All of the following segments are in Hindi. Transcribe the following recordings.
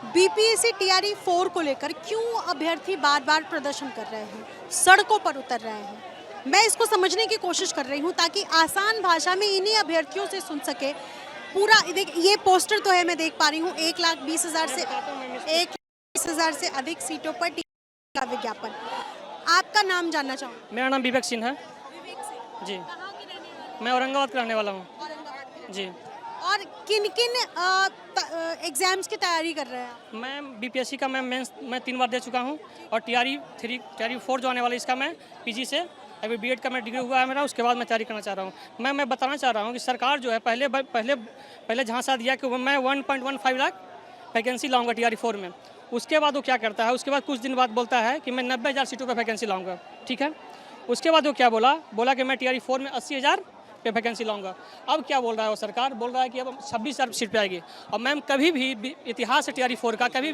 बीपीएससी टीआरई 4 को लेकर क्यों अभ्यर्थी बार बार प्रदर्शन कर रहे हैं, सड़कों पर उतर रहे हैं? मैं इसको समझने की कोशिश कर रही हूँ ताकि आसान भाषा में इन्हीं अभ्यर्थियों से सुन सके। पूरा देख, ये पोस्टर तो है, मैं देख पा रही हूँ 1,20,000 से अधिक सीटों पर टीआरई का विज्ञापन। आपका नाम जानना चाहूँगी। मेरा नाम विवेक सिंह है विवेक सिंह जी। कहाँ के रहने वाले हैं? मैं औरंगाबाद का रहने वाला हूँ औरंगाबाद के। जी। और किन किन एग्जाम्स की तैयारी कर रहे हैं आप? मैं बीपीएससी का मैं 3 बार दे चुका हूँ और टीआरई 4 जो आने वाला है इसका मैं पीजी से अभी बीएड का मैं डिग्री हुआ है मेरा, उसके बाद मैं तैयारी करना चाह रहा हूँ। मैं बताना चाह रहा हूँ कि सरकार जो है पहले झांसा दिया कि मैं 1.15 लाख वैकेंसी लाऊंगा टीआरई 4 में। उसके बाद वो क्या करता है, उसके बाद कुछ दिन बाद बोलता है कि मैं 90,000 सीटों पर वैकेंसी लाऊंगा। ठीक है, उसके बाद वो क्या बोला कि मैं टीआरई 4 में 80,000 पे वैकेंसी लाऊंगा। अब क्या बोल रहा है वो सरकार, बोल रहा है कि अब 26,000 सीट पे आएगी। और मैम कभी भी इतिहास से टीआरई 4 का कभी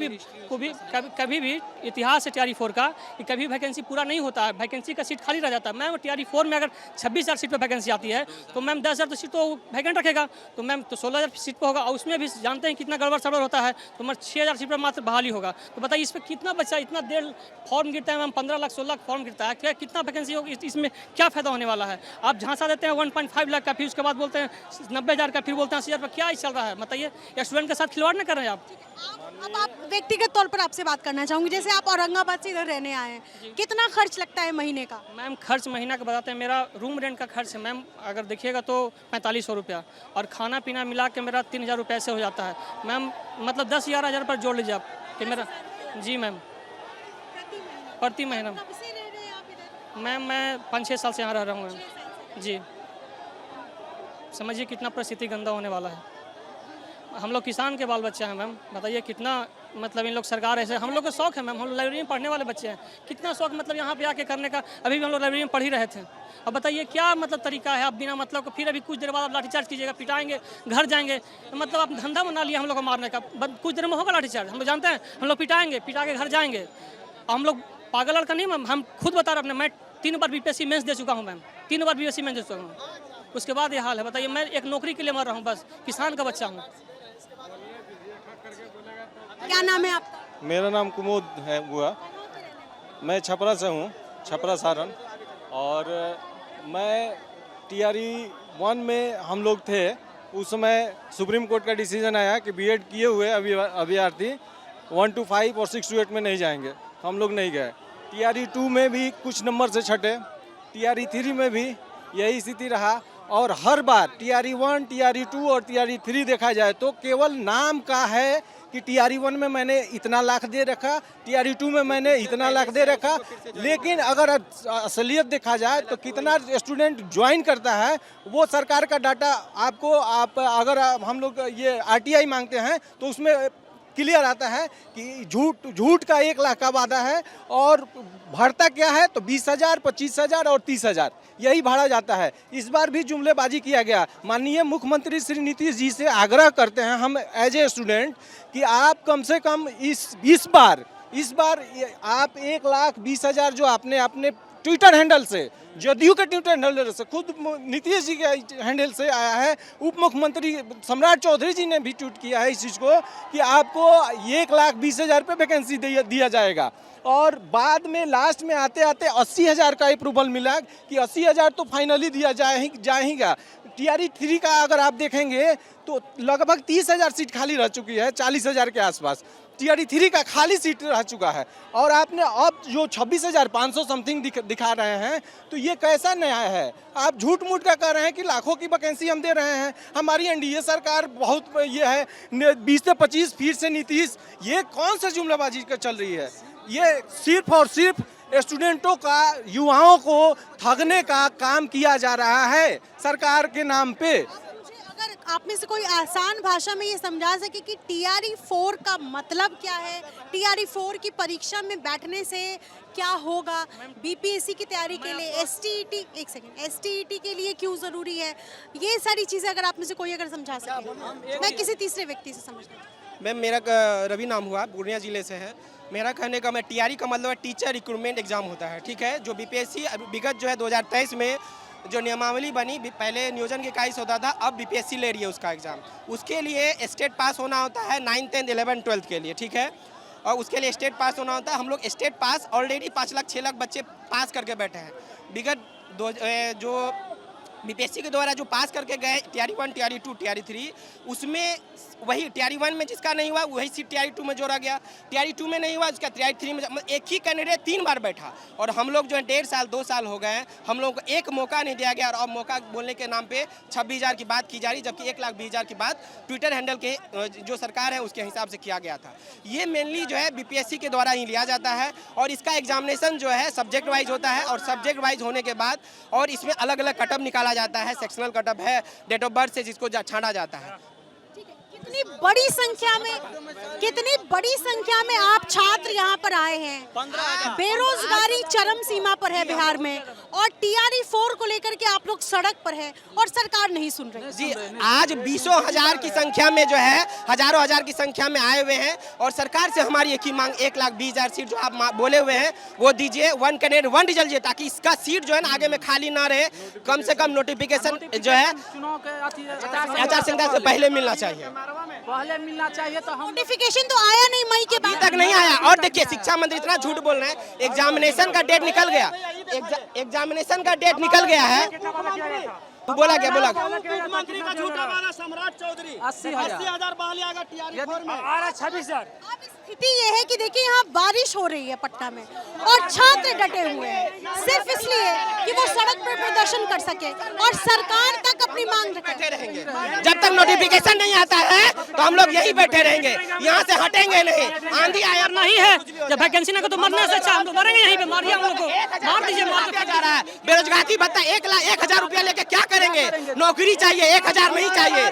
भी इतिहास से टीआरई 4 का कि कभी वैकेंसी पूरा नहीं होता है, वैकेंसी का सीट खाली रह जाता है। मैम टीआरई 4 में अगर 26,000 सीट पे वैकेंसी आती है तो मैम 10,000 तो सीट तो वैकेंट रखेगा, तो मैम तो 16,000 सीट पर होगा। और उसमें भी जानते हैं कितना गड़बड़ सड़बड़ होता है, तो मैम 6,000 सीट पर मात्र बहाली होगा। तो बताइए इस पर कितना बच्चा, इतना देर फॉर्म गिरता है मैम, 15 लाख 16 लाख फॉर्म गिरता है, क्या कितना वैकेंसी होगी, इसमें क्या फायदा होने वाला है? आप झांसा देते हैं 1.5 लाख का, फिर उसके बाद बोलते हैं 90,000 का, फिर बोलते हैं 80,000 का। क्या चल रहा है बताइए? या स्टूडेंट के साथ खिलवाड़ न कर रहे हैं आप? अब आप व्यक्तिगत तौर पर आपसे बात करना चाहूंगी, जैसे आप औरंगाबाद से इधर रहने आए हैं, कितना खर्च लगता है महीने का? मैम खर्च महीना का बताते हैं, मेरा रूम रेंट का खर्च है मैम, अगर देखिएगा तो 4,500 रुपया, और खाना पीना मिला के मेरा 3,000 रुपये से हो जाता है मैम। मतलब 10-11 हज़ार पर जोड़ लीजिए आप कि मेरा। जी मैम, प्रति महीना। कब से रह रहे हैं आप इधर? मैम मैं 5-6 साल से यहाँ रह रहा हूँ मैम जी। समझिए कितना परिस्थिति गंदा होने वाला है। हम लोग किसान के बाल बच्चे हैं मैम, बताइए कितना, मतलब इन लोग सरकार ऐसे, हम लोग का शौक है मैम, हम लोग लाइब्रेरी में पढ़ने वाले बच्चे हैं, कितना शौक मतलब यहाँ पे आके करने का। अभी भी हम लोग लाइब्रेरी में पढ़ ही रहे थे। अब बताइए क्या मतलब तरीका है, आप बिना मतलब को फिर अभी कुछ देर बाद आप लाठीचार्ज कीजिएगा, पिटाएंगे, घर जाएंगे, मतलब आप धंधा बना लिया हम लोग को मारने का। कुछ देर में होगा लाठीचार्ज, हम लोग जानते हैं, हम लोग पिटाएंगे, पिटा के घर जाएंगे। हम लोग पागल लड़का नहीं मैम, हम खुद बता रहे अपने, मैं 3 बार बीपीएससी मेंस दे चुका हूँ मैम, 3 बार बीपीएससी मेंस दे चुका हूँ। उसके बाद ये हाल है, बताइए मैं एक नौकरी के लिए मर रहा हूँ, बस किसान का बच्चा हूँ। क्या नाम है आपका? मेरा नाम कुमोद है बुआ। मैं छपरा से हूँ, छपरा सारण। और मैं टीआरई 1 में हम लोग थे, उस समय सुप्रीम कोर्ट का डिसीजन आया कि बीएड किए हुए अभ्यर्थी 1 to 5 और 6 to 8 में नहीं जाएंगे, हम लोग नहीं गए। टीआरई 2 में भी कुछ नंबर से छटे, टीआरई 3 में भी यही स्थिति रहा। और हर बार टीआरई 1, टीआरई 2 और टीआरई 3 देखा जाए तो केवल नाम का है कि टीआरई 1 में मैंने इतना लाख दे रखा, टीआरई 2 में मैंने इतना लाख दे रखा, लेकिन अगर असलियत देखा जाए तो कितना स्टूडेंट ज्वाइन करता है वो सरकार का डाटा आपको, अगर हम लोग ये आरटीआई मांगते हैं तो उसमें क्लियर आता है कि झूठ का 1 लाख का वादा है और भरता क्या है तो 20,000, 25,000 और 30,000 यही भरा जाता है। इस बार भी जुमलेबाजी किया गया। माननीय मुख्यमंत्री श्री नीतीश जी से आग्रह करते हैं हम एज ए स्टूडेंट कि आप कम से कम इस बार आप 1,20,000 जो आपने अपने ट्विटर हैंडल से, जदयू के ट्विटर हैंडल से, खुद नीतीश जी के हैंडल से आया है, उप मुख्यमंत्री सम्राट चौधरी जी ने भी ट्वीट किया है इस चीज़ को कि आपको 1,20,000 पे वैकेंसी दिया जाएगा। और बाद में लास्ट में आते आते 80,000 का अप्रूवल मिला कि 80,000 तो फाइनली दिया जाएगा। टीआरई 3 का अगर आप देखेंगे तो लगभग 30,000 सीट खाली रह चुकी है, 40,000 के आसपास टीआरई 3 का खाली सीट रह चुका है। और आपने अब जो 26,500 समथिंग दिखा रहे हैं तो ये कैसा न्याय है? आप झूठ मूठ का कह रहे हैं कि लाखों की वैकेंसी हम दे रहे हैं। हमारी एनडीए सरकार बहुत ये है, 20 से 25 फिर से नीतीश, ये कौन सा जुमलाबाजी चल रही है? ये सिर्फ और सिर्फ स्टूडेंटों का, युवाओं को ठगने का काम किया जा रहा है सरकार के नाम पे। अगर आप में से कोई आसान भाषा में ये समझा सके कि टीआरई 4 का मतलब क्या है, टीआरई 4 की परीक्षा में बैठने से क्या होगा, बीपीएससी की तैयारी के लिए एसटीईटी के लिए क्यों जरूरी है, ये सारी चीजें अगर आप में से कोई अगर समझा सके। मैं किसी तीसरे व्यक्ति से समझना। मैम मेरा रवि नाम हुआ, पूर्णिया जिले से है। मेरा कहने का, मैं टीआरई का मतलब टीचर रिक्रूटमेंट एग्जाम होता है, ठीक है, जो बीपीएससी विगत जो है 2023 में जो नियमावली बनी, पहले नियोजन के 21 होता था, अब बीपीएससी ले रही है उसका एग्ज़ाम। उसके लिए स्टेट पास होना होता है 9th 10th 11th 12th के लिए, ठीक है। और उसके लिए स्टेट पास होना होता है। हम लोग स्टेट पास ऑलरेडी 5 लाख 6 लाख बच्चे पास करके बैठे हैं। विगत जो बीपीएससी के द्वारा जो पास करके गए टीआरई 1, टीआरई 2, टीआरई 3, उसमें वही टीआरई 1 में जिसका नहीं हुआ वही सीट टीआरई 2 में जोड़ा गया, टीआरई 2 में नहीं हुआ उसका टीआरई 3 में, मतलब एक ही कैंडिडेट 3 बार बैठा। और हम लोग जो है 1.5 साल 2 साल हो गए हैं, हम लोगों को एक मौका नहीं दिया गया। और अब मौका बोलने के नाम पे 26,000 की बात की जा रही, जबकि 1,20,000 की बात ट्विटर हैंडल के जो सरकार है उसके हिसाब से किया गया था। ये मेनली जो है बीपीएससी के द्वारा ही लिया जाता है। और इसका एग्जामिनेशन जो है सब्जेक्ट वाइज होता है, और सब्जेक्ट वाइज होने के बाद और इसमें अलग अलग कटअप निकाला जाता है, सेक्शनल कटअप है, डेट ऑफ बर्थ से जिसको छांटा जाता है। कितनी बड़ी संख्या में आप छात्र यहाँ पर आए हैं। बेरोजगारी चरम सीमा पर है बिहार में, और टीआरई 4 को लेकर के आप लोग सड़क पर है और सरकार नहीं सुन रही। जी, आज 20,000 की संख्या में जो है हजारों हजार की संख्या में आए हुए हैं, और सरकार से हमारी एक ही मांग 1,20,000 सीट जो आप बोले हुए हैं वो दीजिए, 1 कैंडिडेट 1 रिजल्ट दीजिए, ताकि इसका सीट जो है ना आगे में खाली ना रहे। कम से कम नोटिफिकेशन जो है आचार संहिता से पहले मिलना चाहिए, तो हम नोटिफिकेशन तो आया नहीं मई के बाद तक नहीं आया। और देखिए शिक्षा मंत्री इतना झूठ बोल रहे हैं, एग्जामिनेशन का डेट निकल गया, एग्जामिनेशन का डेट निकल गया है। बोला क्या मंत्री का झूठा वाला सम्राट चौधरी 80,000 बहाली आएगा टीआरई 4 में, आ रहा 26,000। अब स्थिति ये है कि देखिए यहाँ बारिश हो रही है पटना में, और छात्र डटे हुए हैं सिर्फ इसलिए कि वो सड़क पर प्रदर्शन कर सके और सरकार तक अपनी मांग बैठे रहेंगे। जब तक नोटिफिकेशन नहीं आता है तो हम लोग यही बैठे रहेंगे, यहाँ से हटेंगे नहीं। आंधी आया नहीं है, जब वैकेंसी ना तो मरने से अच्छा हम लोग मरेंगे यहीं पे। मारिए हम लोग को, मार दीजिए, मार क्या जा रहा है। बेरोजगारी भत्ता 1,00,000 रुपया लेके क्या करेंगे? नौकरी चाहिए, 1,000 नहीं चाहिए।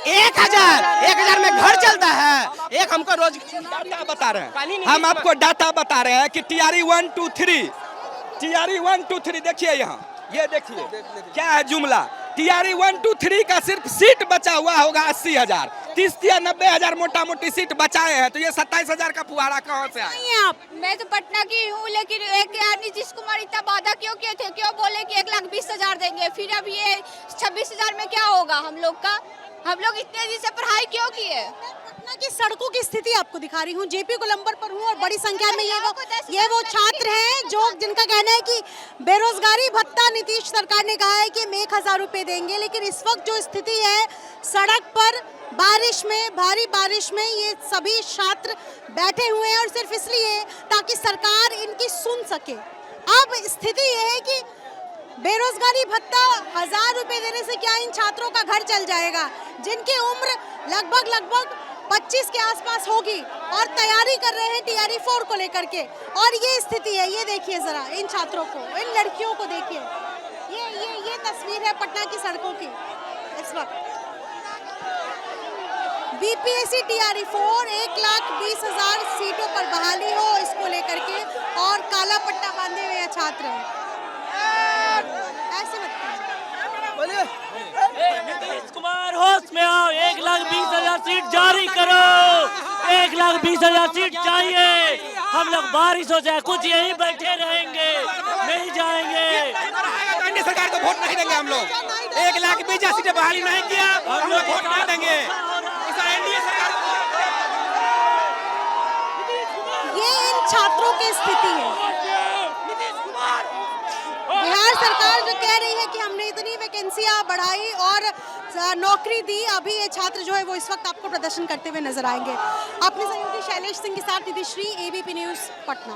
1,000 में घर चलता है। एक हमको रोज डाटा बता रहे हैं, हम आपको डाटा बता रहे हैं कि टीआरई 1 2 3, टीआरई 1 2 3 देखिए यहाँ, ये देखिए क्या है जुमला। टीआरई 1 2 3 का सिर्फ सीट बचा हुआ होगा 80,000, 30 या 90,000 मोटा मोटी सीट बचाए हैं, तो ये 27,000 का फुहारा कहाँ से आया? आप। मैं तो पटना की हूँ, लेकिन एक यार नीतीश कुमार इतना वादा क्यों किए थे, क्यों बोले कि 1,20,000 देंगे, फिर अब ये 26,000 में क्या होगा हम लोग का? हम लोग इतने दिन से पढ़ाई क्यों किए? पटना की सड़कों की स्थिति आपको दिखा रही हूँ, जेपी गोलंबर पर हूँ, और बड़ी संख्या में ये वो छात्र हैं जो जिनका कहना है कि बेरोजगारी भत्ता नीतीश सरकार ने कहा है कि हम 1,000 रुपए देंगे, लेकिन इस वक्त जो स्थिति है सड़क पर बारिश में, भारी बारिश में ये सभी छात्र बैठे हुए हैं, और सिर्फ इसलिए ताकि सरकार इनकी सुन सके। अब स्थिति ये है कि बेरोजगारी भत्ता 1,000 रुपए देने से क्या इन छात्रों का घर चल जाएगा, जिनकी उम्र लगभग 25 के आसपास होगी और तैयारी कर रहे हैं टीआरई 4 को लेकर के। और ये स्थिति है, ये देखिए जरा इन छात्रों को, इन लड़कियों को देखिए। ये तस्वीर है पटना की सड़कों की इस वक्त। बीपीएससी टीआरई 4 1,20,000 सीटों पर बहाली हो, इसको लेकर के, और काला पट्टा बांधे हुए छात्र हैं। ऐसे नीतीश कुमार होश में आओ, 1,20,000 सीट जारी करो, 1,20,000 सीट चाहिए। हम लोग बारिश हो जाए कुछ यहीं बैठे रहेंगे, नहीं जाएंगे। एनडीए सरकार को वोट नहीं देंगे हम लोग, 1,20,000 सीटें बहाली नहीं किया, हम लोग वोट नहीं देंगे। ये इन छात्रों की स्थिति है। बिहार सरकार जो कह रही है कि हमने इतनी वैकेंसियां बढ़ाई और नौकरी दी, अभी ये छात्र जो है वो इस वक्त आपको प्रदर्शन करते हुए नजर आएंगे। अपने सहयोगी शैलेश सिंह के साथ निधिश्री, एबीपी न्यूज़ पटना।